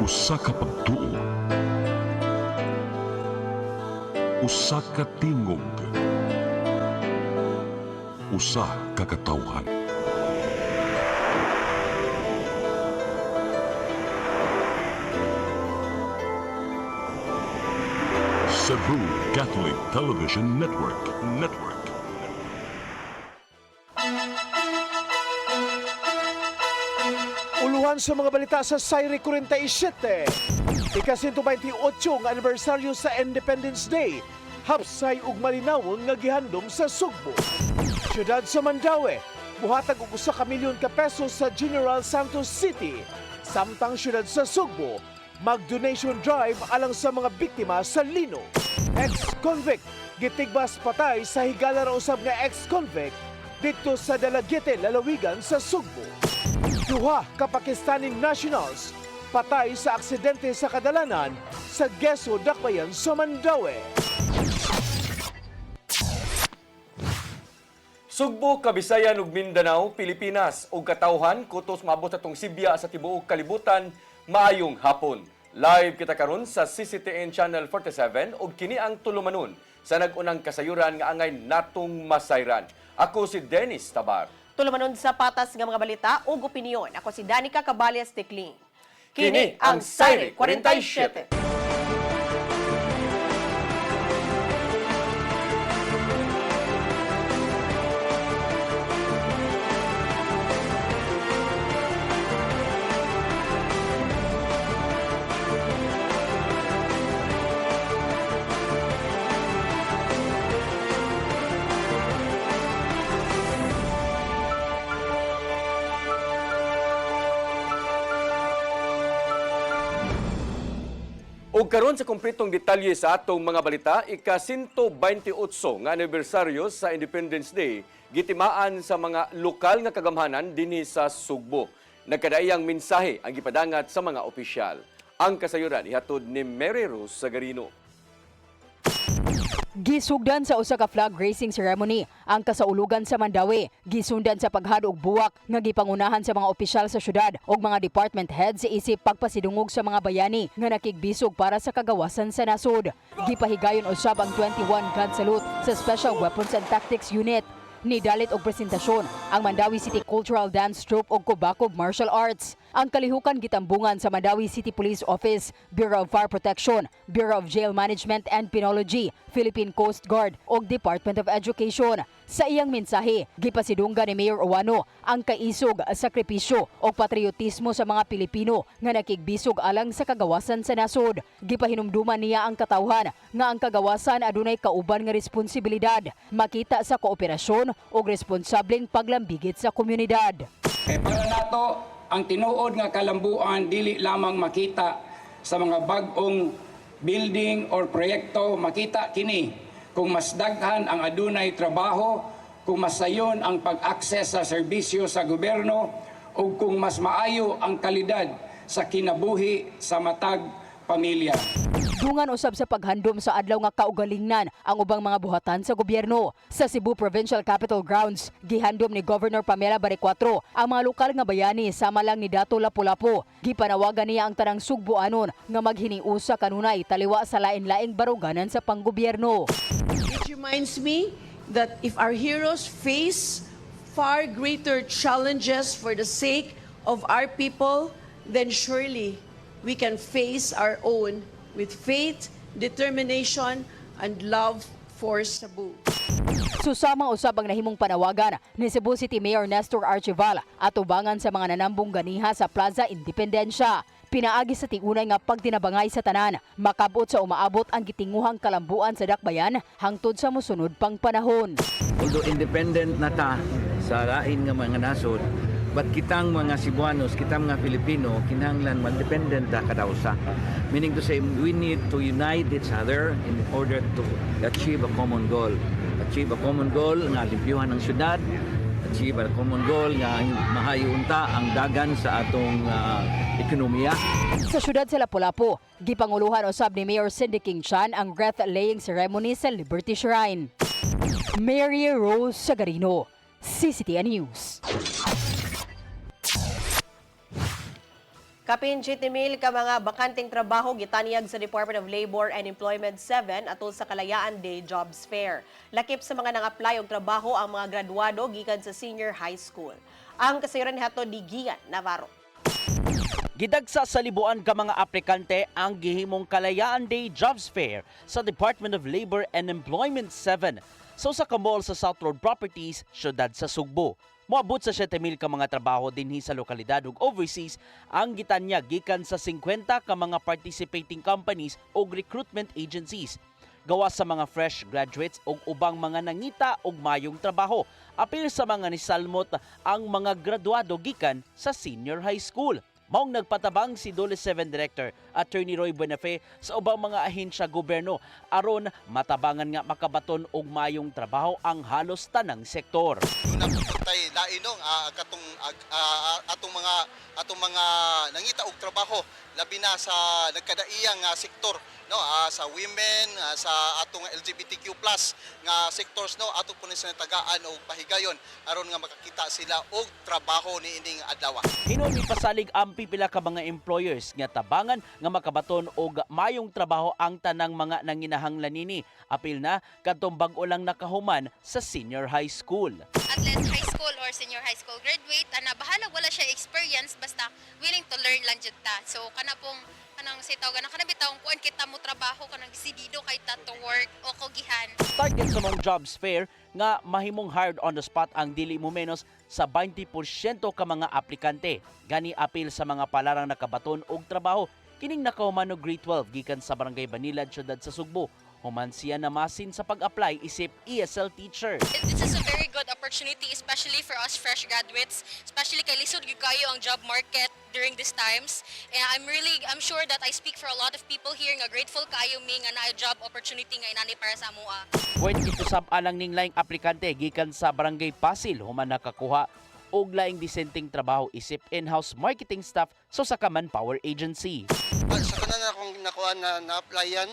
Usa ka pagtuo, usa ka tingog, usa ka katawhan. Cebu Catholic Television Network. Uluhan sa mga balita sa Sayre 47. Ika-128 nga anibersaryo sa Independence Day. Hapsay ug malinawon nga gihandom sa Sugbo. Siyudad sa Mandaue, buhatag og 1 ka milyon ka pesos sa General Santos City. Samtang siyudad sa Sugbo, mag-donation drive alang sa mga biktima sa Lino. Ex-convict gitigbas patay sa higala ra usab nga ex-convict dito sa Dalagiete, Lalawigan sa Sugbo. Duha ka Pakistaning nationals patay sa aksidente sa kadalanan sa Geso, Dakbayan sa Mandaue. Sugbo, Kabisayan ug Mindanao, Pilipinas ug katawhan kutos maabot atong Sibya sa tibuok kalibutan. Maayong hapon. Live kita karon sa CCTN Channel 47 ug kini ang tulumanon sa nag-unang kasayuran nga angay natong masayran. Ako si Dennis Tabar. Tulumanon sa patas nga mga balita ug opinyon. Ako si Danica Cabalias Tecling. Kini ang Sayre 47. Ug karon sa kumpletong detalye sa atong mga balita, ika-128 nga anibersaryo sa Independence Day gitimaan sa mga lokal nga kagamhanan dinhi sa Sugbo. Nagkadaiyang mensahe ang gipadangat sa mga opisyal. Ang kasayuran ihatod ni Mary Rose Sagarino. Gisugdan sa usa ka flag raising ceremony ang kasaulugan sa Mandaue. Gisundan sa paghadog buwak nga gipangunahan sa mga opisyal sa syudad ug mga department heads isip pagpasidungog sa mga bayani nga nakigbisog para sa kagawasan sa nasod. Gipahigayon usab ang 21 gun salute sa Special Weapons and Tactics Unit. Nidalit og presentasyon ang Mandaue City Cultural Dance Troupe ug Kubakog Martial Arts. Ang kalihukan gitambungan sa Mandaue City Police Office, Bureau of Fire Protection, Bureau of Jail Management and Penology, Philippine Coast Guard ug Department of Education. Sa iyang mensahe, gipasidunggan ni Mayor Owano ang kaisog, sakripisyo o patriotismo sa mga Pilipino nga nakigbisog alang sa kagawasan sa nasod. Gipahinumduman niya ang katawhan nga ang kagawasan adunay kauban nga responsibilidad, makita sa kooperasyon ug responsableng paglambigit sa komunidad. Para nato ang tinuod nga kalambuan dili lamang makita sa mga bag-ong building or proyekto, makita kini kung mas daghan ang adunay trabaho, kung mas sayon ang pag-access sa serbisyo sa gobyerno, o kung mas maayo ang kalidad sa kinabuhi sa matag pamilya. Dungan usab sa paghandom sa adlaw nga kaugalingnan ang ubang mga buhatan sa gobyerno. Sa Cebu Provincial Capitol Grounds, gihandom ni Governor Pamela Baricuatro ang mga lokal nga bayani sama lang ni Dato Lapu-Lapu. Gipanawagan niya ang tanang Sugboanon nga maghiniusa kanunay taliwa sa lain-laing baruganan sa panggobyerno. It reminds me that if our heroes face far greater challenges for the sake of our people, then surely we can face our own with faith, determination, and love for Cebu. Susama usab ang nahimong panawagan ni Cebu City Mayor Nestor Archival at ubangan sa mga nanambong ganiha sa Plaza Independencia. Pinaagi sa tiunay nga pagtinabangay sa tanan, makabot sa umaabot ang gitinguhang kalambuan sa dakbayan hangtod sa mosunod pang panahon. Although independent na ta sa lain nga mga nasod, but kitang mga Cebuanos, kitang mga Pilipino, kinahanglan mag-dependent ta kadausa. Meaning to say, we need to unite each other in order to achieve a common goal. Achieve a common goal nga limpyuhan ng syudad, achieve a common goal nga mahayunta ang dagan sa atong ekonomiya. Sa syudad sa Lapu-Lapu, gipanguluhan usab ni Mayor Cindy King Chan ang wreath-laying ceremony sa Liberty Shrine. Mary Rose Sagarino, CCTN News. Kapin 7,000 ka mga bakanteng trabaho gitanyag sa Department of Labor and Employment 7 atol sa Kalayaan Day Jobs Fair. Lakip sa mga nang-apply og trabaho ang mga graduado gikan sa senior high school. Ang kasayuran hato ni Gian Navarro. Gidagsa sa libuan ka mga aplikante ang gihimong Kalayaan Day Jobs Fair sa Department of Labor and Employment 7 sa usa ka mall sa South Road Properties, syudad sa Sugbo. Moabot sa 7,000 ka mga trabaho dinhi sa lokalidad ug overseas ang gitanyag gikan sa 50 ka mga participating companies ug recruitment agencies. Gawa sa mga fresh graduates ug ubang mga nangita og mayong trabaho. Apil sa mga nisalmot ang mga graduado gikan sa senior high school. Maong nagpatabang si Dole 7 Director Attorney Roy Buenafe sa ubang mga ahensya gobyerno aron matabangan nga makabaton og mayong trabaho ang halos tanang sektor. Yung napupuntay lainong atong mga nangita og trabaho labi na sa nagkadaiyang sektor no sa women sa atong LGBTQ+ nga sectors no ato po ni tagaan og pahigayon aron nga makakita sila og trabaho niining adlaw. Hinon pasalig ang pipila ka mga employers nga tabangan nga makabaton og mayong trabaho ang tanang mga nanginahanglan nini. Apil na kadtong bag-o lang nakahuman sa senior high school. Athlete high school or senior high school graduate ana bahala wala siya experience basta willing to learn lang jud ta. So kana pong kanang sitaw ganang kana bitawng kuan kita mo trabaho kanang desidido kay ta to work o kogihan. Target sa mong jobs fair nga mahimong hired on the spot ang dili mo menos sa 20% ka mga aplikante. Gani apil sa mga palarang nakabaton og trabaho kining nakahuman og grade 12 gikan sa Barangay Banilad, syudad sa Sugbo. Human siya namasin sa pag-apply isip ESL teacher. This is a very good opportunity especially for us fresh graduates, especially kay lisod gyud kayo ang job market during these times. And I'm sure that I speak for a lot of people here nga grateful kayo mi nga naay job opportunity nga inani para sa amoa. Pwede ito alang ning laing aplikante gikan sa Barangay Pasil human nakakuha og laing disenteng trabaho isip in-house marketing staff sa usa ka manpower agency. Sa kanan akong nakuha na-applyan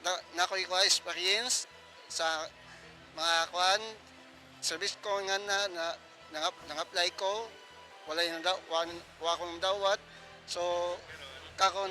na ko experience sa mga kuan service ko nga nang-apply ko wala yung wa ko dawat so kakon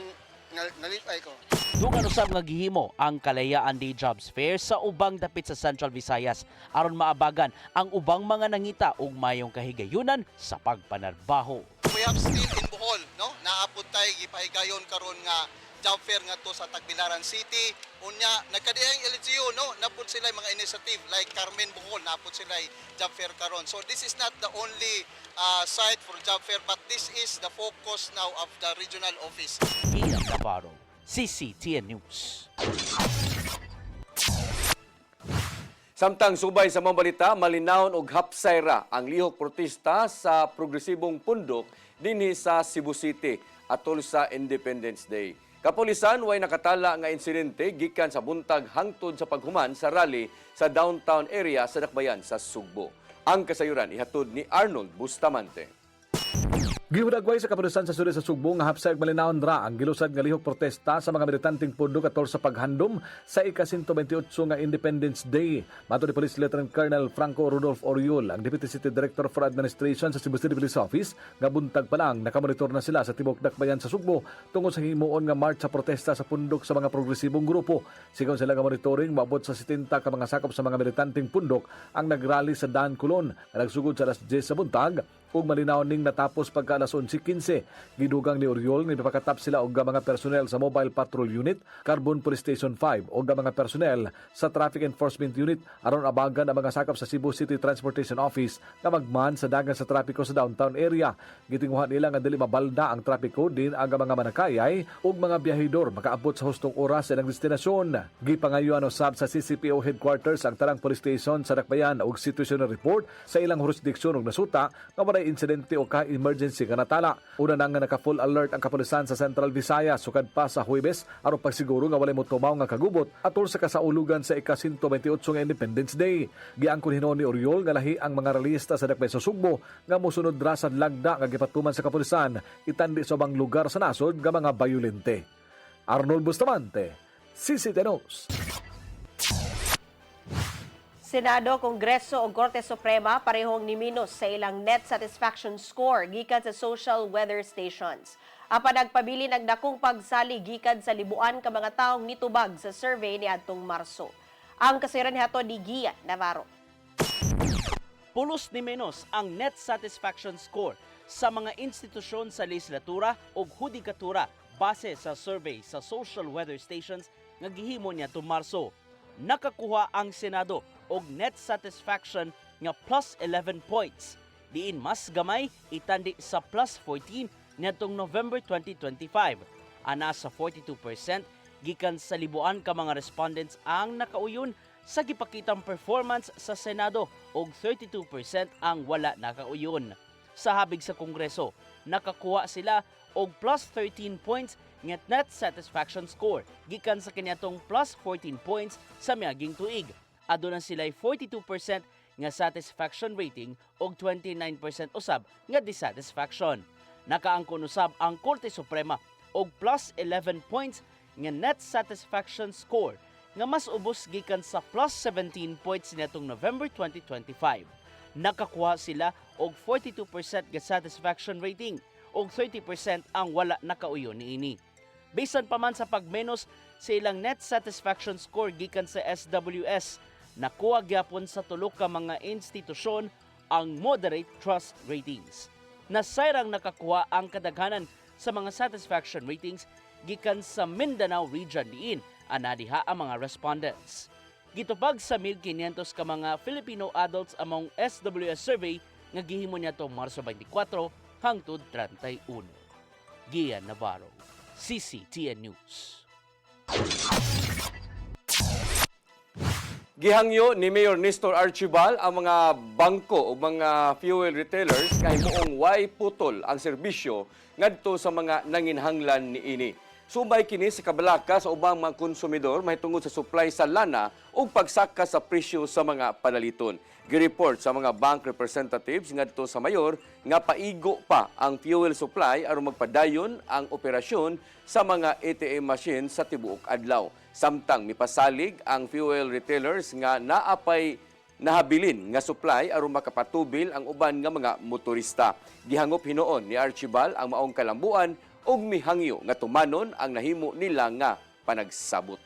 nalipay ko. Dugan usab nga gihimo ang Kalayaan Day Jobs Fair sa ubang dapit sa Central Visayas aron maabagan ang ubang mga nangita og mayong kahigayunan sa pagpanarbaho. We have still in Bohol no naapod tay gipahigayon karon nga job fair nga to sa Tagbilaran City. Unya nagkadiang LGU no napud sila mga initiative like Carmen Bohol napud sila job fair karon. So this is not the only site for job fair but this is the focus now of the regional office. Ian Navarro, CCTN News. Samtang subay sa mga balita, malinawon og hapsayra ang lihok protesta sa progresibong pundok dinhi sa Cebu City atol sa Independence Day. Kapulisan way nakatala nga insidente gikan sa buntag hangtod sa paghuman sa rally sa downtown area sa Dakbayan sa Sugbo. Ang kasayuran ihatod ni Arnold Bustamante. Gihudagway sa kapulisan sa sudad sa Sugbo nga hapsay ug malinawon ra ang gilusad nga lihok protesta sa mga militanteng pundok atol sa paghandom sa ika-128 nga Independence Day. Mato ni Police Lieutenant Colonel Franco Rudolph Oriol, ang Deputy City Director for Administration sa Cebu City Police Office, nga buntag pa lang nakamonitor na sila sa tibok Dakbayan sa Sugbo tungod sa himuon nga march sa protesta sa pundok sa mga progresibong grupo. Sigon sila nga monitoring, maabot sa 70 ka mga sakop sa mga militanteng pundok ang nagrally sa Dan Colon nga nagsugod sa alas 10 sa buntag ug malinaw ning natapos pagka alas 11:15. Gidugang ni Oriol nga ipakatap sila og mga personnel sa Mobile Patrol Unit, Carbon Police Station 5 ug mga personnel sa Traffic Enforcement Unit aron abagan ang mga sakop sa Cebu City Transportation Office nga magman sa dagan sa trapiko sa downtown area. Gitinguhan nila nga dili mabalda ang trapiko din ang mga manakayay ug mga biyahedor makaabot sa hustong oras sa ilang destinasyon. Gipangayuan usab sa CCPO headquarters ang tarang police station sa Dakbayan ug situational report sa ilang jurisdiksyon ug nasuta nga walay insidente o ka-emergency nga natala. Una nang naka-full alert ang kapulisan sa Central Visayas sukad pa sa Huwebes aron pagsiguro nga walay motumaw nga kagubot atol sa kasaulugan sa ika-128 nga Independence Day. Giangkon hinon ni Oriol nga lahi ang mga realista sa Dakbayan sa Sugbo nga mosunod ra sa lagda nga gipatuman sa kapulisan itandi sa ubang lugar sa nasod nga mga bayolente. Arnold Bustamante, CCTN News. Senado, Kongreso o Korte Suprema parehong niminos sa ilang net satisfaction score gikan sa social weather stations. Apan nagpabili ng dakong pagsali gikan sa libuan ka mga taong nitubag sa survey ni adtong Marso. Ang kasiran nihato ni Gia Navarro. Pulos ni menos ang net satisfaction score sa mga institusyon sa legislatura o hudikatura base sa survey sa social weather stations nga gihimo niya to Marso. Nakakuha ang Senado og net satisfaction nga plus 11 points. Diin mas gamay itandi sa plus 14 niadtong November 2025. Ana sa 42% gikan sa libuan ka mga respondents ang nakauyon sa gipakitang performance sa Senado og 32% ang wala nakauyon. Sa habig sa Kongreso, nakakuha sila og plus 13 points nga net satisfaction score gikan sa kaniadtong plus 14 points sa miaging tuig. Aduna sila'y 42% nga satisfaction rating og 29% usab nga dissatisfaction. Nakaangkon usab ang Korte Suprema og plus 11 points nga net satisfaction score nga mas ubos gikan sa plus 17 points nitong November 2025. Nakakuha sila og 42% nga satisfaction rating og 30% ang wala nakauyon niini. Bisan pa man sa pagmenos sa ilang net satisfaction score gikan sa SWS, nakuha gyapon sa tulo ka mga institusyon ang moderate trust ratings. Nasayrang nakakuha ang kadaghanan sa mga satisfaction ratings gikan sa Mindanao region diin ana diha ang mga respondents. Gitupag sa 1,500 ka mga Filipino adults among SWS survey nga gihimo niadtong Marso 24 hangtod 31. Gia Navarro, CCTN News. Gihangyo ni Mayor Nestor Archibal ang mga bangko o mga fuel retailers nga himuong way putol ang serbisyo ngadto sa mga nanginhanglan niini. Subay kini sa kabalaka sa ubang mga konsumidor mahitungod sa supply sa lana o pagsaka sa presyo sa mga panaliton. Gireport sa mga bank representatives ngadto sa mayor nga paigo pa ang fuel supply aron magpadayon ang operasyon sa mga ATM machine sa tibuok adlaw. Samtang mipasalig ang fuel retailers nga naapay nahabilin nga supply aron makapatubil ang uban nga mga motorista. Gihangop hinuon ni Archibal ang maong kalambuan ug mihangyo nga tumanon ang nahimo nila nga panagsabot.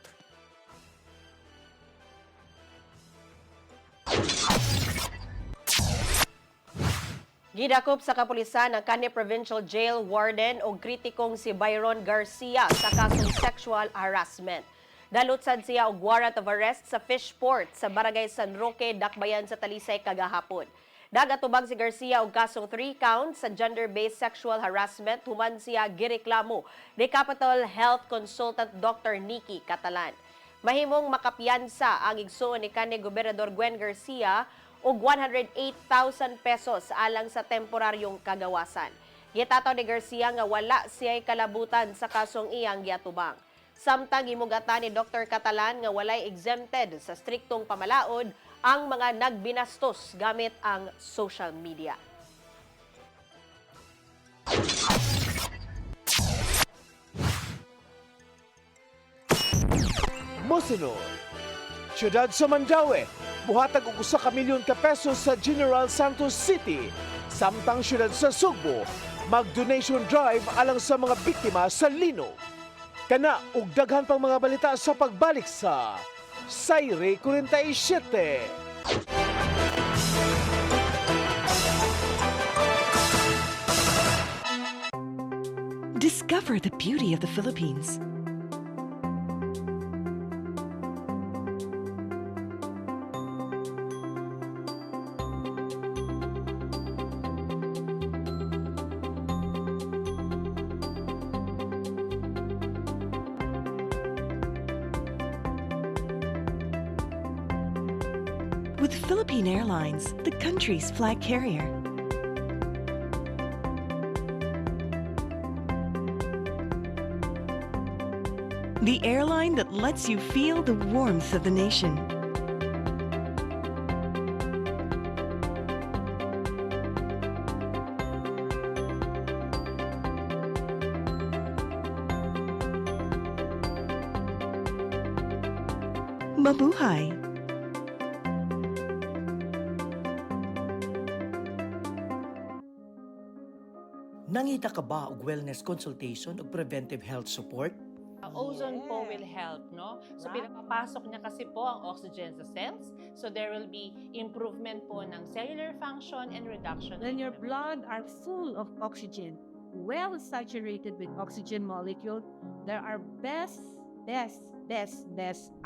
Gidakop sa kapulisan ang Kanye Provincial Jail Warden o kritikong si Byron Garcia sa kasong sexual harassment. Dalutsad siya og warrant of arrest sa Fishport sa Barangay San Roque, Dakbayan sa Talisay kagahapon. Dagatubag si Garcia og kasong 3 counts sa gender-based sexual harassment human siya gireklamo ni Capital Health Consultant Dr. Nikki Catalan. Mahimong makapiyansa ang igsuon ni kanhi Gobernador Gwen Garcia og 108,000 pesos alang sa temporaryong kagawasan. Gitataw ni Garcia nga wala siya'y kalabutan sa kasong iyang giatubang. Samtang gimugatan ni Dr. Catalan nga walay exempted sa striktong pamalaod ang mga nagbinastos gamit ang social media. Mosunod, siyudad sa Mandaue, buhatag og 1 milyon ka pesos sa General Santos City. Samtang siyudad sa Sugbo, mag-donation drive alang sa mga biktima sa linog. Kana ug daghan pang mga balita sa pagbalik sa Sayre 47. Discover the beauty of the Philippines. With Philippine Airlines, the country's flag carrier. The airline that lets you feel the warmth of the nation. Mabuhay! Nangita ka ba og wellness consultation o preventive health support? Ozone po will help, no? So pinapapasok niya kasi po ang oxygen sa cells. So there will be improvement po ng cellular function and reduction. When your blood are full of oxygen, well saturated with oxygen molecule, there are best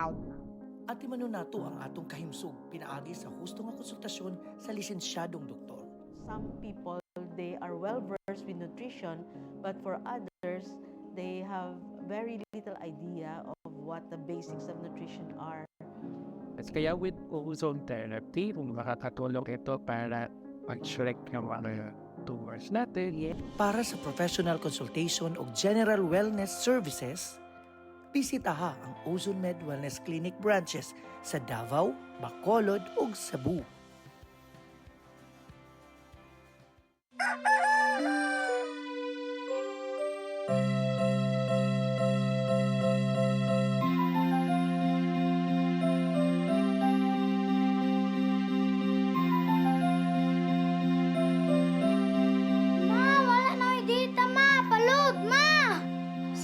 outcome. At imano nato ang atong kahimsog pinaagi sa husto nga konsultasyon sa lisensyadong doktor. Some people, they are well versed with nutrition, but for others, they have very little idea of what the basics of nutrition are. Kaya with ozone therapy, makakatulong ito para mag-shrek ng mga tumors natin. Para sa professional consultation o general wellness services, bisitaha ang Ozone Med Wellness Clinic branches sa Davao, Bacolod ug Cebu.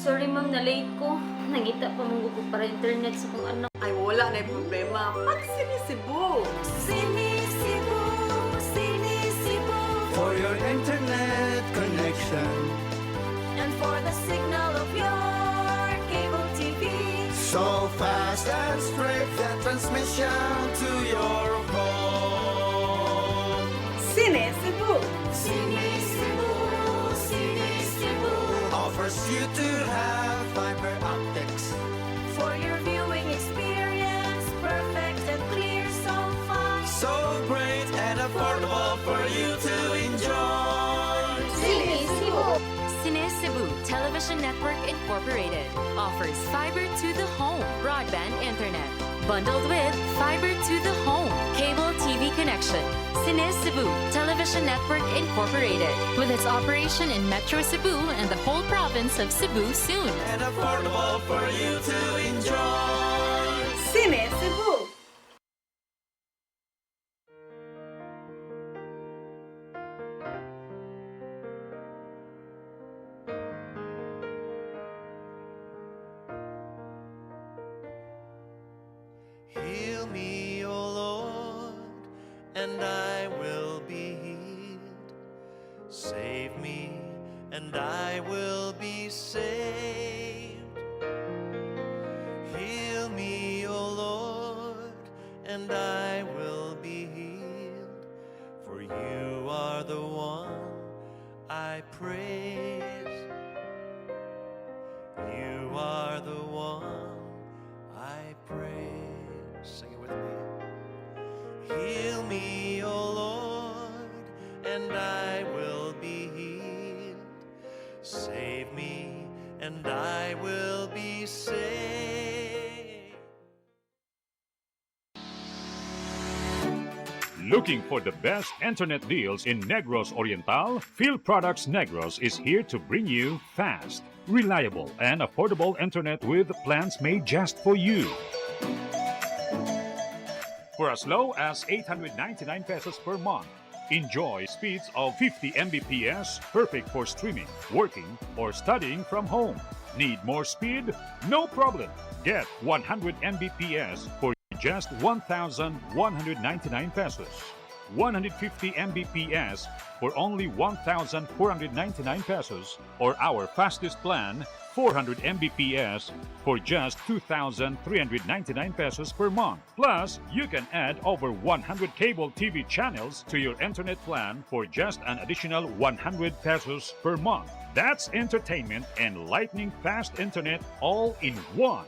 Sorry ma'am, na-late ko. Nangita pa mong ko para internet sa kong anak. Ay, wala na problema. Pag Sinisibu! Sinisibu, Sinisibu. For your internet connection. And for the signal of your cable TV. So fast and straight, that transmission to your home. Sinisibu! Sinisibu, Sinisibu. Offers you to have fiber optics. For your viewing experience, perfect and clear so fast. So great and affordable for you to enjoy. Sinisibu. Sinisibu Television Network Incorporated offers fiber to the home broadband internet. Bundled with fiber to the home cable TV connection. Sinisibu Television Network Incorporated, with its operation in Metro Cebu and the whole province of Cebu soon. And affordable for you to enjoy. Sinisibu! Heal me, O Lord, and I will be healed. Save me, and I will be saved. Heal me, O Lord, and I will be healed. For you are the one I praise. You are the one I praise. Sing it with me. Heal me, O Lord, and I will be healed. Save me, and I will be saved. Looking for the best internet deals in Negros Oriental? Field Products Negros is here to bring you fast, reliable, and affordable internet with plans made just for you. For as low as 899 pesos per month, enjoy speeds of 50 Mbps, perfect for streaming, working, or studying from home. Need more speed? No problem. Get 100 Mbps for just 1,199 pesos. 150 Mbps for only 1,499 pesos, or our fastest plan, 400 Mbps for just 2,399 pesos per month. Plus, you can add over 100 cable TV channels to your internet plan for just an additional 100 pesos per month. That's entertainment and lightning fast internet all in one.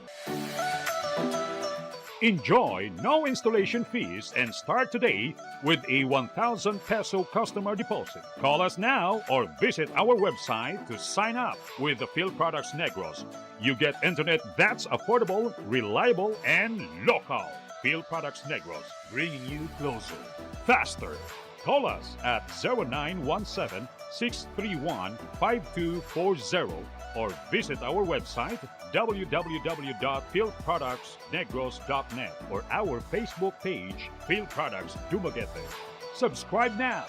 Enjoy no installation fees and start today with a 1,000 peso customer deposit. Call us now or visit our website to sign up with the Field Products Negros. You get internet that's affordable, reliable, and local. Field Products Negros, bringing you closer, faster. Call us at 0917-631-5240 or visit our website www.fieldproductsnegros.net or our Facebook page, Field Products Dumaguete. Subscribe now.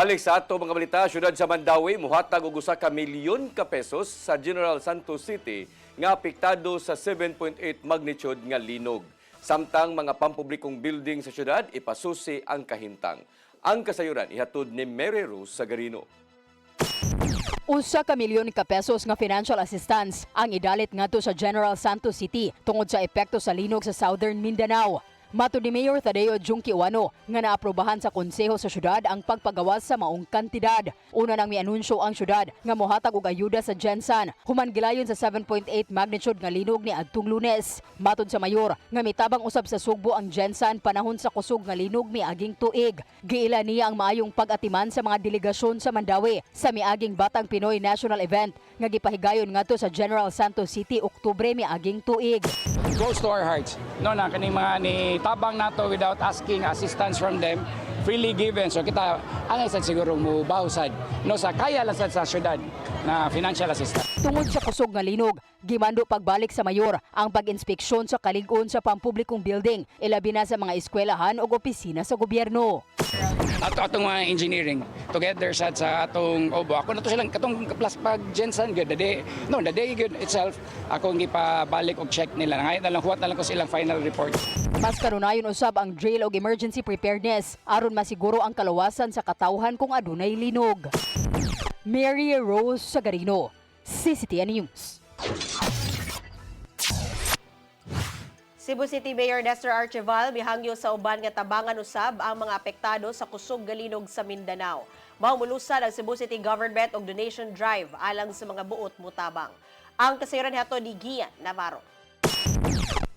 Balik sa ato mga balita, syudad sa Mandawi muhatag og usa ka milyon ka pesos sa General Santos City nga apektado sa 7.8 magnitude nga linog. Samtang mga pampublikong building sa syudad ipasusi ang kahintang. Ang kasayuran ihatod ni Mary Rose Sagarino. Usa ka milyon ka pesos nga financial assistance ang idalit ngadto sa General Santos City tungod sa epekto sa linog sa Southern Mindanao. Matud ni Mayor Tadeo Junquiuano nga naaprobahan sa konseho sa syudad ang pagpagawas sa maong kantidad. Una nang mianunsyo ang syudad nga mohatag og ayuda sa Gensan human gilayon sa 7.8 magnitude nga linog ni adtong Lunes. Matud sa mayor nga mitabang usab sa Sugbo ang Gensan panahon sa kusog nga linog miaging tuig. Giila niya ang maayong pag-atiman sa mga delegasyon sa Mandawi sa miaging Batang Pinoy National Event nga gipahigayon ngadto sa General Santos City Oktubre miaging tuig. Goes to our hearts. No, na kani mga ni tabang nato without asking assistance from them, freely given. So kita ang isa siguro mo bahusad no sa kaya lang sa syudad na financial assistance. Tungod sa kusog nga linog, gimando pagbalik sa mayor ang pag-inspeksyon sa kalig-on sa pampublikong building, ilabi na sa mga eskwelahan o opisina sa gobyerno. Atong mga engineering together sa atong obo. Ako na to silang katong plus pag Gensan good the day good itself ako gipabalik og check nila. Ngayon na lang huwat na lang ko silang final report. Mas kanunayon usab ang drill og emergency preparedness aron masiguro ang kalawasan sa katawhan kung adunay linog. Mary Rose Sagarino, CCTN News. Cebu City Mayor Nestor Archival mihangyo sa uban nga tabangan usab ang mga apektado sa kusog nga linog sa Mindanao. Mahumulusad ang Cebu City Government og donation drive alang sa mga buot mutabang. Ang kasayuran hato ni Gian Navarro.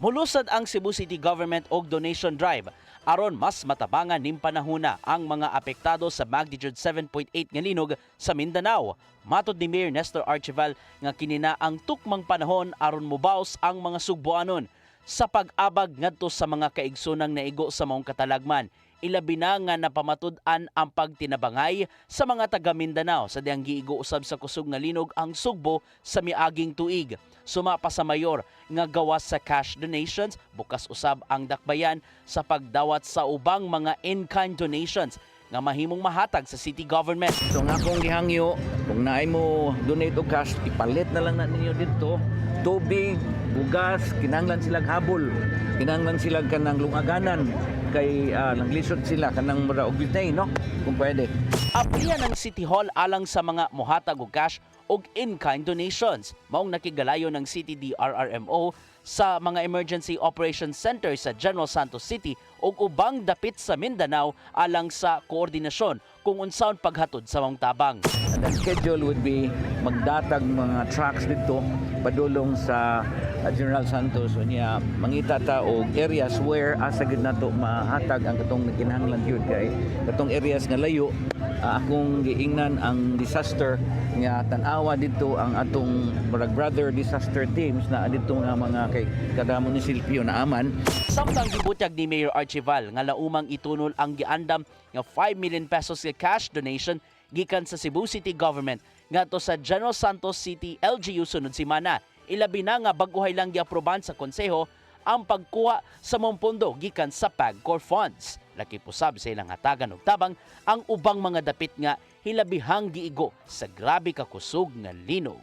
Mulusad ang Cebu City Government og donation drive aron mas matabangan ning panahona ang mga apektado sa magnitude 7.8 nga linog sa Mindanao. Matod ni Mayor Nestor Archival nga kinina ang tukmang panahon aron mobaws ang mga Sugboanon sa pag-abag ngadto sa mga kaigsunang naigo sa maong katalagman. Ilabi na nga napamatud-an ang pagtinabangay sa mga taga Mindanao sa diyang giigo usab sa kusog nga linog ang Sugbo sa miaging tuig. Sumapa sa mayor nga gawas sa cash donations, bukas usab ang dakbayan sa pagdawat sa ubang mga in-kind donations nga mahimong mahatag sa city government. So nga kung gihangyo, kung naay mo donate o cash, ipalit na lang na ninyo dito. Tubig, bugas, kinahanglan silang habol, kinahanglan silang kanang lungaganan, kay naglisod sila kanang mura og bitay, no? Kung pwede. Aplihan ng City Hall alang sa mga mohatag og cash og in-kind donations. Maong nakigalayo ng City DRRMO sa mga Emergency Operations Center sa General Santos City ug ubang dapit sa Mindanao alang sa koordinasyon kung unsaon paghatod sa mga tabang. The schedule would be magdatag mga trucks dito padulong sa General Santos unya mangita ta og areas where asa gid nato mahatag ang katong kinahanglan gyud kay katong areas nga layo akong giingnan ang disaster nga tan-awa dito ang atong brother disaster teams na dito nga mga kay kada munisipyo na aman. Samtang gibutyag ni Mayor Archival nga laumang itunol ang giandam nga 5 million pesos nga cash donation gikan sa Cebu City Government ngadto sa General Santos City LGU sunod semana. Ilabi na nga baguhay lang giaproban sa konseho ang pagkuha sa mga pondo gikan sa PAGCOR funds. Laki pusab sa ilang hatagan og tabang ang ubang mga dapit nga hilabihang giigo sa grabe ka kusog nga linog.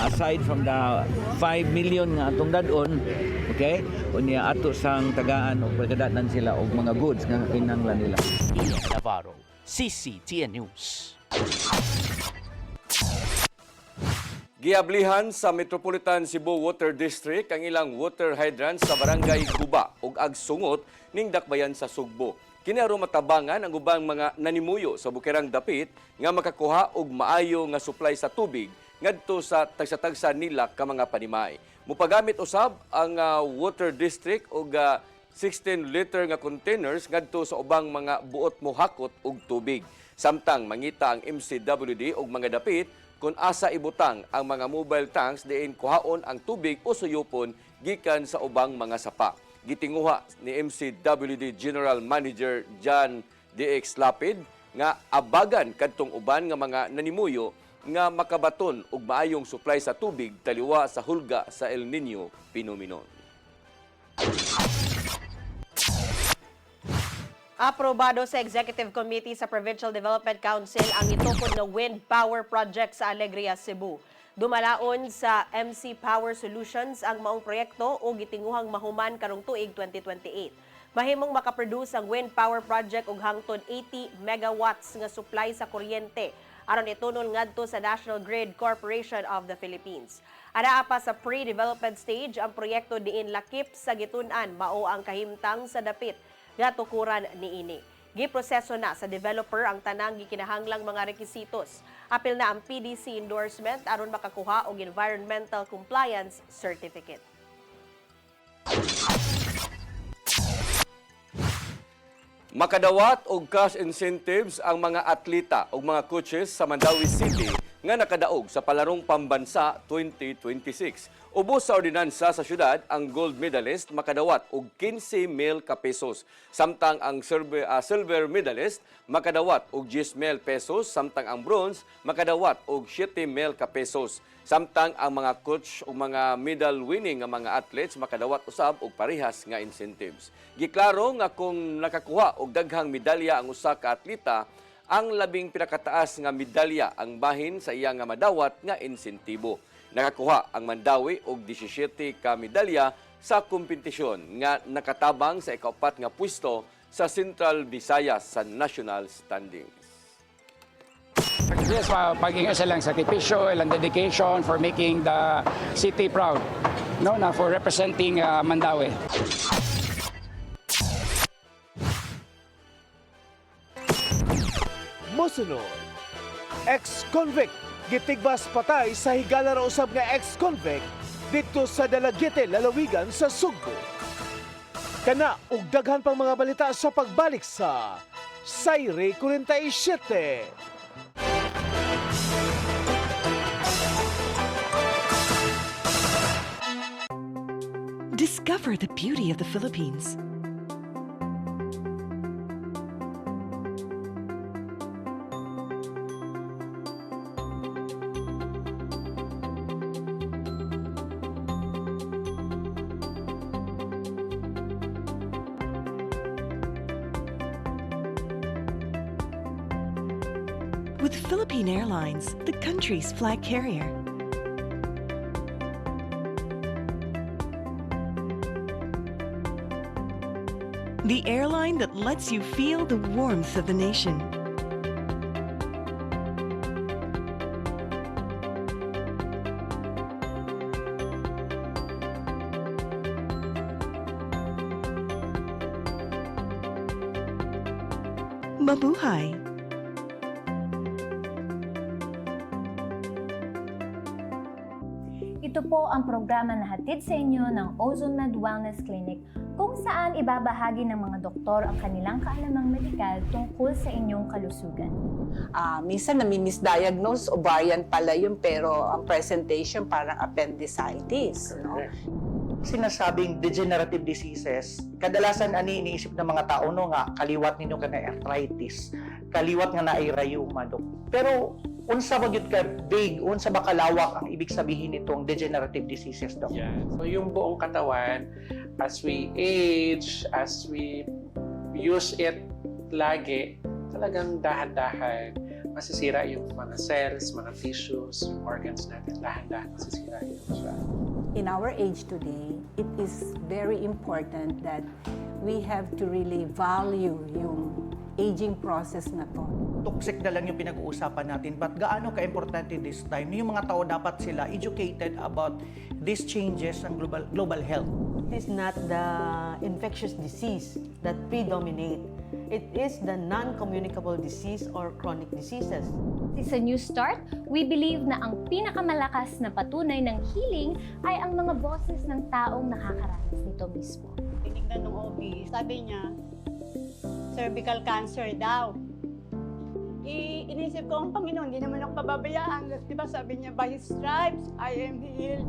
Aside from the 5 million nga atong dadon, okay? Unya ato sang tagaan og pagdadanan sila og mga goods nga kinahanglan nila. Ian Navarro, CCTN News. Giablihan sa Metropolitan Cebu Water District ang ilang water hydrants sa barangay Guba ug agsungot ning dakbayan sa Sugbo. Kini aron matabangan ang ubang mga nanimuyo sa bukirang dapit nga makakuha og maayo nga supply sa tubig ngadto sa tagsa-tagsa nila ka mga panimay. Mupagamit usab ang water district og 16-liter nga containers ngadto sa ubang mga buot mohakot og tubig. Samtang mangita ang MCWD og mga dapit kung asa ibutang ang mga mobile tanks diin kuhaon ang tubig o suyupon gikan sa ubang mga sapa. Gitinguha ni MCWD General Manager John DX Lapid nga abagan kadtong uban nga mga nanimuyo nga makabaton og maayong supply sa tubig taliwa sa hulga sa El Nino phenomenon. Aprobado sa Executive Committee sa Provincial Development Council ang itukod na wind power project sa Alegria, Cebu. Dumalaon sa MC Power Solutions ang maong proyekto o gitinguhang mahuman karong tuig 2028. Mahimong makaproduce ang wind power project og hangtod 80 megawatts nga supply sa kuryente aron itunol ngadto sa National Grid Corporation of the Philippines. Anaa pa sa pre-development stage ang proyekto diin lakip sa gitun-an mao ang kahimtang sa dapit nga tukuran niini. Giproseso na sa developer ang tanang gikinahanglang mga rekisitos. Apil na ang PDC endorsement aron makakuha og environmental compliance certificate. Makadawat og cash incentives ang mga atleta ug mga coaches sa Mandawi City nga nakadaog sa palarong pambansa 2026. Ubos sa ordinansa sa syudad, ang gold medalist makadawat og 15,000 ka pesos, samtang ang silver medalist makadawat og 10,000 pesos, samtang ang bronze makadawat og 7,000 ka pesos. Samtang ang mga coach o mga medal winning nga mga athletes makadawat usab og parehas nga incentives. Giklaro nga kung nakakuha og daghang medalya ang usa ka atleta, ang labing pinakataas nga medalya ang bahin sa iya nga madawat nga insentibo. Nakakuha ang Mandawi og 17 ka medalya sa kompetisyon nga nakatabang sa ikaapat nga pwesto sa Central Visayas sa national standings. Yes, paging sa lang sakripisyo, ilang dedication for making the city proud, no, na for representing Mandawi. Mosunod, ex-convict gitigbas patay sa higala ra usab nga ex-convict dito sa Dalagete, lalawigan sa Sugbo. Kana ug daghan pang mga balita sa pagbalik sa Sayre 47. Discover the beauty of the Philippines. With Philippine Airlines, the country's flag carrier. The airline that lets you feel the warmth of the nation. Mabuhay! Ito po ang programa na hatid sa inyo ng Ozone Med Wellness Clinic, kung saan ibabahagi ng mga doktor ang kanilang kaalamang medikal tungkol sa inyong kalusugan. Minsan nami-misdiagnose, ovarian pala yun, pero ang presentation parang appendicitis. No? Sinasabing degenerative diseases, kadalasan ani iniisip ng mga tao no nga kaliwat ninyo ka na arthritis, kaliwat nga na ay rheuma, Dok. Pero unsa ba gyud ka big, unsa ba kalawak ang ibig sabihin nitong degenerative diseases, Dok? Yeah. So yung buong katawan, as we age, as we use it lagi, talagang dahan-dahan masisira yung mga cells, mga tissues, yung organs natin, dahan-dahan masisira yun siya. In our age today, it is very important that we have to really value yung aging process na to. Toxic na lang yung pinag-uusapan natin, but gaano ka-importante this time? Yung mga tao dapat sila educated about these changes ng global health. It is not the infectious disease that predominate. It is the non-communicable disease or chronic diseases. Sa New Start, we believe na ang pinakamalakas na patunay ng healing ay ang mga boses ng taong nakakaranas nito mismo. Tinignan ng OB, sabi niya, cervical cancer daw. Inisip ko, ang Panginoon, hindi naman ako pababayaan. Di ba sabi niya, by His stripes, I am healed.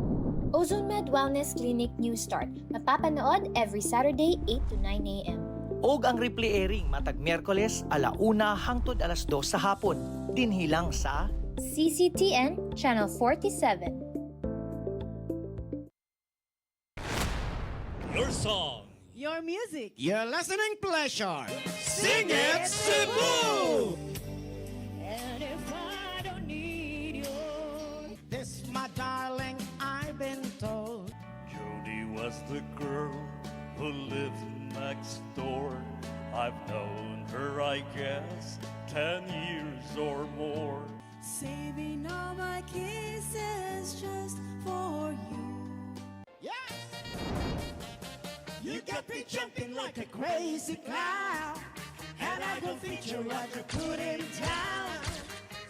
Ozone Med Wellness Clinic New Start. Mapapanood every Saturday, 8 to 9 a.m. Og ang replay airing matag Miyerkules, 1:00 hangtod 2:00 sa hapon. Dinhilang sa CCTN Channel 47. Your song, your your music. Your listening pleasure. Sing it Cebu! And if I don't need you, This, my darling, I've been told. Jody was the girl who lived next door. I've known her, I guess, 10 years or more. saving all my kisses just for you. Yes! You got me jumping like a crazy clown, and I go feature like a put him down.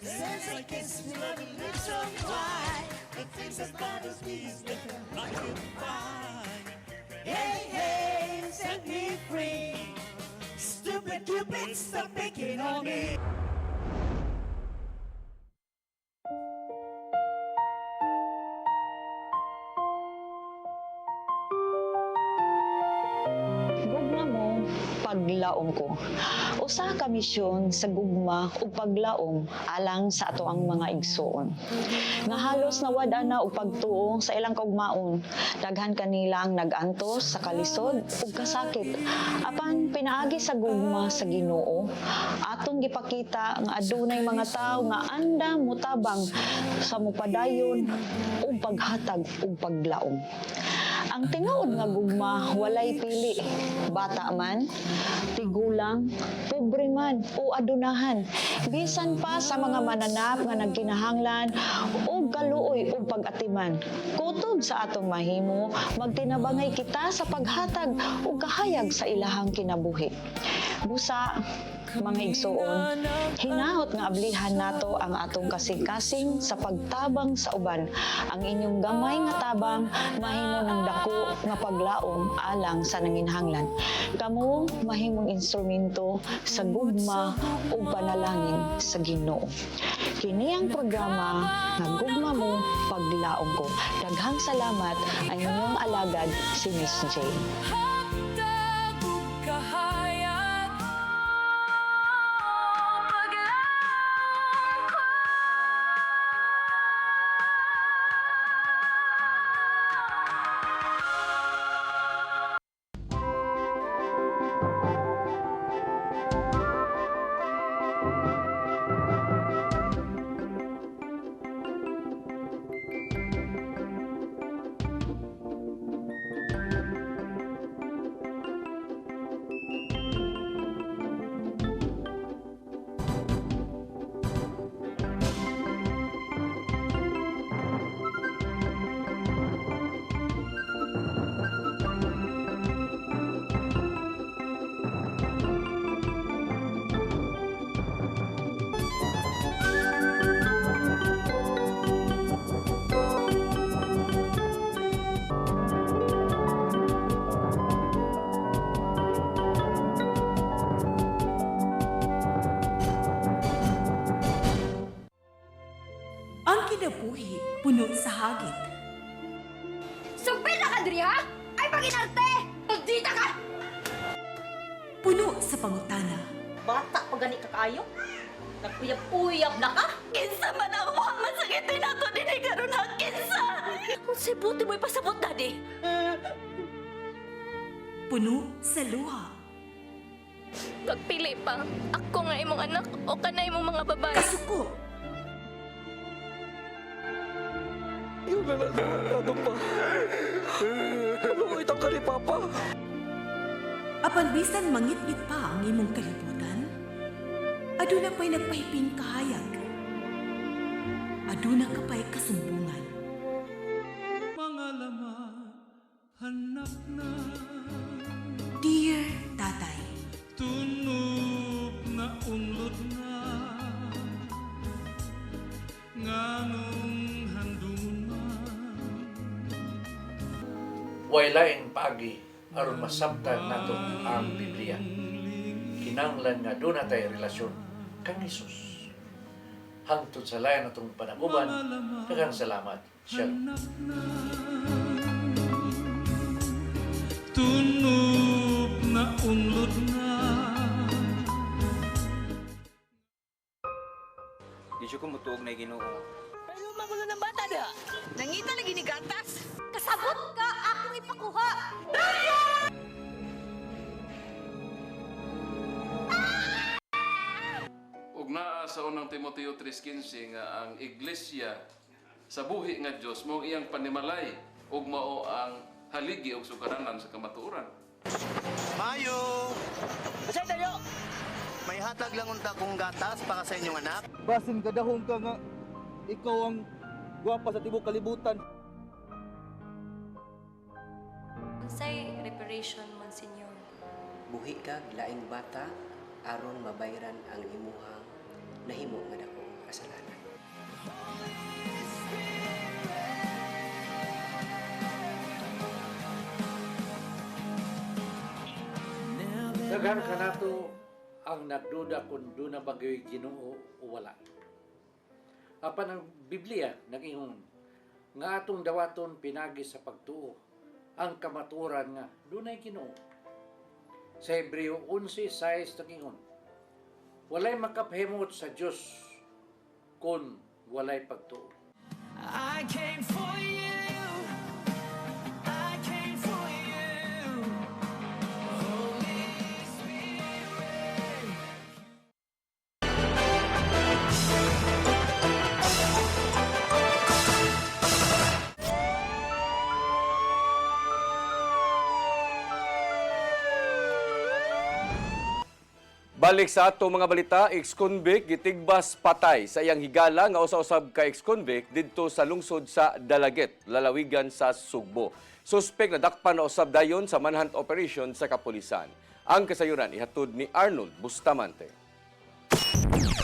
Since I kiss me, love and lips so wide, the things that bothers me is making like you fine. Hey, hey, set me free. Stupid Cupid, stop picking on me. Gugma mo, paglaom ko. Usa ka misyon sa gugma ug paglaom alang sa ato ang mga igsoon. Nga halos nawad ana og pagtuo sa ilang kaugmaon. Daghan kanila ang nag-antos sa kalisod ug kasakit. Apan pinaagi sa gugma sa Ginoo, atong gipakita nga adunay mga tawo nga andam mutabang sa mupadayon ug paghatag ug paglaom. Ang tinuod nga gugma walay pili, bata man, tigulang, pobre man o adunahan. Bisan pa sa mga mananap nga nagkinahanglan o kaluoy o pag-atiman. Kutob sa atong mahimo, magtinabangay kita sa paghatag o kahayag sa ilahang kinabuhi. Busa, mga igsoon, hinahot nga ablihan nato ang atong kasing-kasing sa pagtabang sa uban. Ang inyong gamay nga tabang mahimo ng dako nga paglaom alang sa nanginhanglan. Kamo mahimong instrumento sa gugma o panalangin sa Ginoo. Kini ang programa nga Gugma Mo, Paglaom Ko. Daghang salamat ang inyong alagad si Miss J. Ang kinabuhi, puno sa hagit. Sugpil na ka, Dria! Ay, paginarte! Magdita ka! Puno sa pangutana. Bata pa gani ka kayo? Nagpuyab-uyab na ka? Kinsa man ang mukhang masakitin nato din ay karoon ha, kinsa! Kung si buti mo'y pasabot, Daddy. Puno sa luha. Pagpili pa, ako nga imong anak o kanay imong mga babae. Kasuko. Yung nananado pa. Maluit ang ka ni Papa. Apan bisan mangit-ngit pa ang imong kalibutan, aduna pa'y nagpahiping kahayag. Aduna ka pa'y kasumbungan. Mga laman, hanap na. Dear Tatay, Tunog na unlot na. Nganong handungan man. Waylaing pagi aron masabtan nato ang Biblia. Kinahanglan nga doon na tayo relasyon kang Hesus. Hangtod sa layan natong panaguban, daghang salamat. Shalom. Tunog na unlot na. Di siya kumutuog na Ginoo. Pero magulo ng bata na. Nangita lagi ni gatas. Kasabot ka, akong ipakuha. naa sa unang Timoteo 3:15 nga ang iglesia sa buhi nga Dios mao iyang panimalay ug mao ang haligi ug sugaranan sa kamatuoran. Mayo! Kasi tayo! May hatag lang unta kong gatas para sa inyong anak. Basin kadahong ka nga ikaw ang gwapa sa tibok kalibutan. Unsay reparation, Monsignor? Buhi kag laing bata aron mabayran ang imuhang nahimo nga dako kasalanan. Daghan ka nato ang nagduda kung doon na bagay Ginoo o wala. Apan ang Biblia nag-ingon nga atong dawaton pinagi sa pagtuo ang kamaturan nga doon ay Ginoo. Sa Hebreo 11:6 nag-ingon walay makaphimot sa Dios kung walay pagtuo. I came for you. I came for you. Holy Spirit. Balik sa ato mga balita, ex-convict gitigbas patay sa iyang higala nga usa-usab ka ex-convict didto sa lungsod sa Dalaget, lalawigan sa Sugbo. Suspek na dakpan na usab dayon sa manhunt operation sa kapulisan. Ang kasayuran ihatod ni Arnold Bustamante.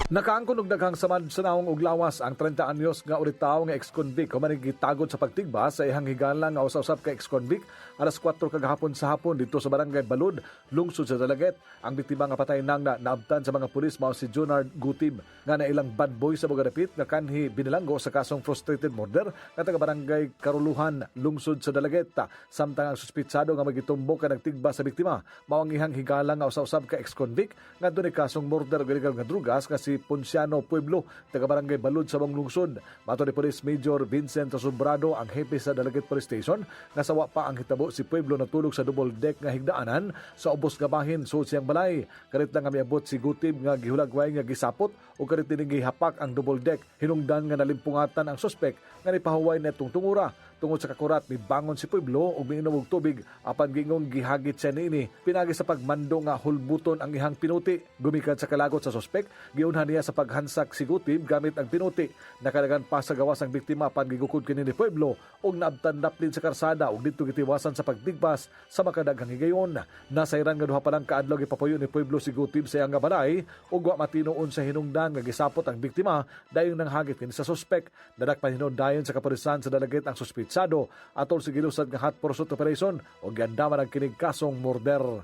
Nakaangkon og daghang samad sa naong og lawas ang 30 anyos nga uritaw nga ex-convict human gitagod sa pagtigba sa ihang higala nga usab ka ex-convict alas 4 kagahapon sa hapon dito sa barangay Balud, lungsod sa Dalaget. Ang biktima nga patay nang naabtan sa mga pulis mao si Jonard Gutib nga nailang bad boy sa Bogadapit nga kanhi binilanggo sa kasong frustrated murder nga taga barangay Karuluhan, lungsod sa Dalaget. Samtang ang suspitsado nga magitumbok ka nagtigba sa biktima mao ang ihang higala nga usab ka ex-convict nga dunay kasong murder ug illegal nga drugas nga si Ponciano Pueblo, taga barangay Balud sa bang lungsod. Mato ni Police Major Vincent Sobrado, ang hepe sa Dalaget Police Station, nga sawa pa ang hitabo si Pueblo natulog sa double deck nga higdaanan sa ubos nga bahin so siyang balay. Karit lang nga miabot si Gutib nga gihulagway nga gisapot o karit din gihapak ang double deck. Hinungdan nga nalimpungatan ang suspek nga nipahuway na itong tungura. Tungod sa kakurat, mibangon si Pueblo o miinom og tubig apan gingong gihagit siya niini. Pinagi sa pagmando nga hulbuton ang ihang pinuti. Gumikan sa kalagot sa suspek, giunhan niya sa paghansak si Gutib gamit ang pinuti. Nakadagan pa sa gawas ang biktima apan gigukod kini ni Pueblo og naabtan-dap din sa karsada ug didto gitiwasan sa pagdigbas sa makadaghang higayon. Nasayran nga duha pa lang kaadlaw gipapuyo ni Pueblo si Gutib sa iyang balay ug wa matinuon sa hinungdan nga gisapot ang biktima dayon nang hagit kini sa suspek. Dadakpan hinungdayon sa kapulisan sa Dalaget ang suspitsado atol sa gilusad nga hot pursuit operation o gandaman ang kinig kasong murder.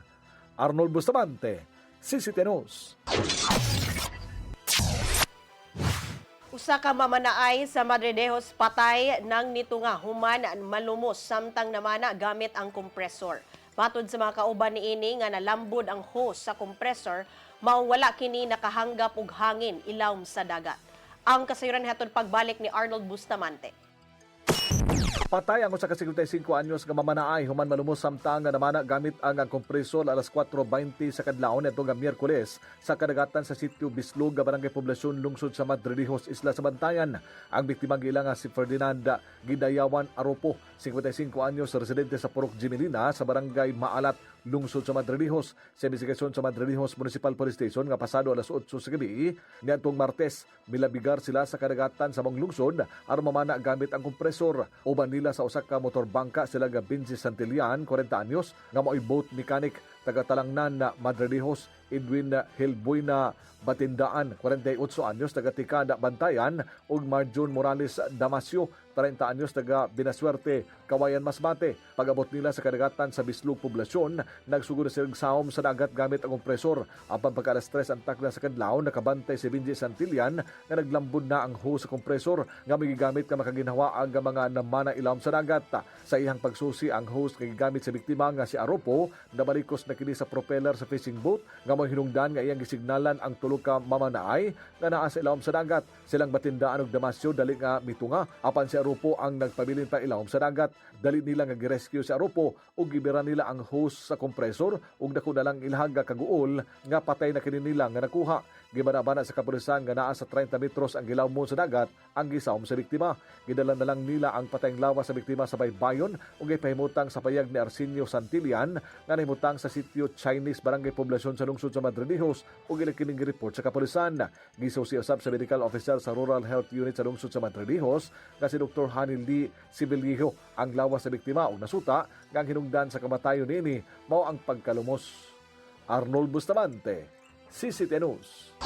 Arnold Bustamante, CCTV News. Usa ka mamanaay sa Madridejos patay nang nito nga human malumos samtang namana gamit ang kompresor. Matod sa mga kauban niini nga nalambod ang hose sa kompresor, mawala kini nakahanggap og hangin ilawom sa dagat. Ang kasayuran hatod pagbalik ni Arnold Bustamante. Patay ang usa ka 55 anyos nga mamanaay human malumos samtang nga namana gamit ang kompresor alas 4:20 sa kadlawon nitong nga Miyerkules sa kadagatan sa sitio Bislog nga barangay Poblasyon lungsod sa Madridejos, Isla sa Bantayan. Ang biktima gila nga si Ferdinand Gidayawan Aropo, 55 anyos, residente sa Purok Jimelina sa barangay Maalat, lungsod sa Madridejos. Sa investigasyon sa Madridejos Municipal Police Station nga pasado alas 8 sa gabi niadtong Martes, milabigar sila sa kadagatan sa mga lungsod aron mamana gamit ang kompresor. Uban nila sa usa ka motorbangka sila nga Benji Santillan, 40 anyos, nga mao'y boat mechanic taga Talangnan na Madridejos, Edwin Helboyna Batindaan, 48 anyos, taga Tikada Bantayan, ug Marjon Morales Damasio, 30 anyos, taga Binasuerte, Kawayan Masbate. Pag-abot nila sa kadagatan sa Bislog Poblasyon, nagsugod silang sahom sa dagat gamit ang kompresor. Apan pagka alas 3 ang takla sa kadlaw, nakabantay si Benji Santillan nga naglambod na ang hose sa kompresor nga magigamit ka makaginhawa ang mga namana ilawom sa dagat. Sa ihang pagsusi ang hose nga gigamit sa biktima nga si Aropo, nabalikos na kini sa propeller sa fishing boat nga mo hinungdan nga iyang gisignalan ang tulo ka mamanaay nga naa sa ilawom sa dagat. Silang Batindaan ug Damasio dali nga mitunga apan si Aropo ang nagpabilin pa ilawom sa dagat. Dali nila nga girescue si Aropo ug gibira nila ang hose sa kompresor ug dako na lang ilhaga kaguol nga patay na kini nila nga nakuha. Gibana-bana sa kapulisan nga naa sa 30 metros ang gilaw mo sa dagat ang gisawom sa biktima. Gidala na lang nila ang patayng lawas sa biktima sa baybayon ug gipahimutang sa payag ni Arsenio Santillan nga nahimutang sa sitio Chinese Barangay Poblasyon sa lungsod sa Madridejos ug gikining report sa kapulisan. Gisusi usab sa medical officer sa Rural Health Unit sa lungsod sa Madridejos nga si Dr. Hanil Lee Sibilio ang lawas sa biktima ug nasuta nga ang hinungdan sa kamatayon nini mao ang pagkalumos. Arnold Bustamante, CCTN News.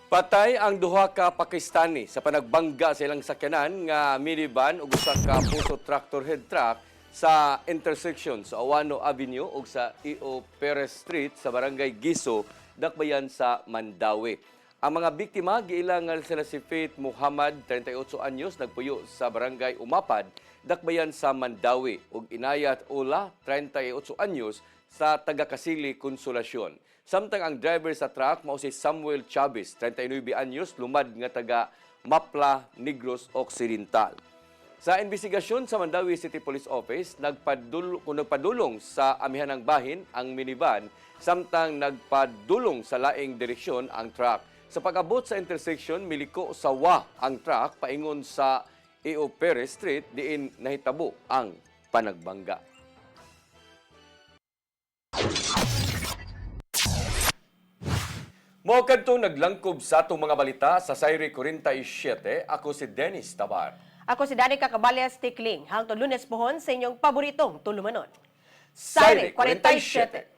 Patay ang duha ka Pakistani sa panagbangga sa ilang sakyanan nga minivan ug usa ka puso tractor head truck sa intersection sa Awano Avenue ug sa E.O. Perez Street sa Barangay Giso, Dakbayan sa Mandawi. Ang mga biktima giilangan sila si Faith Muhammad, 38 anyos, nagpuyo sa Barangay Umapad, Dakbayan sa Mandawi ug Inayat Ula, 38 anyos, sa Tagakasili, Konsolasyon. Samtang ang driver sa truck mao si Samuel Chavez, 39 anyos, lumad nga taga Mapla, Negros Occidental. Sa investigasyon sa Mandawi City Police Office, nagpadulong sa amihanang bahin ang minivan, samtang nagpadulong sa laing direksyon ang truck. Sa pag-abot sa intersection, miliko sa ang truck paingon sa E.O. Perez Street diin nahitabo ang panagbangga. Mao kadto naglangkob sa atong mga balita sa Sayre 47. Ako si Dennis Tabar. Ako si Danica Caballas Tikling. Hangtod Lunes pohon sa inyong paboritong tulumanon. Sayre 47.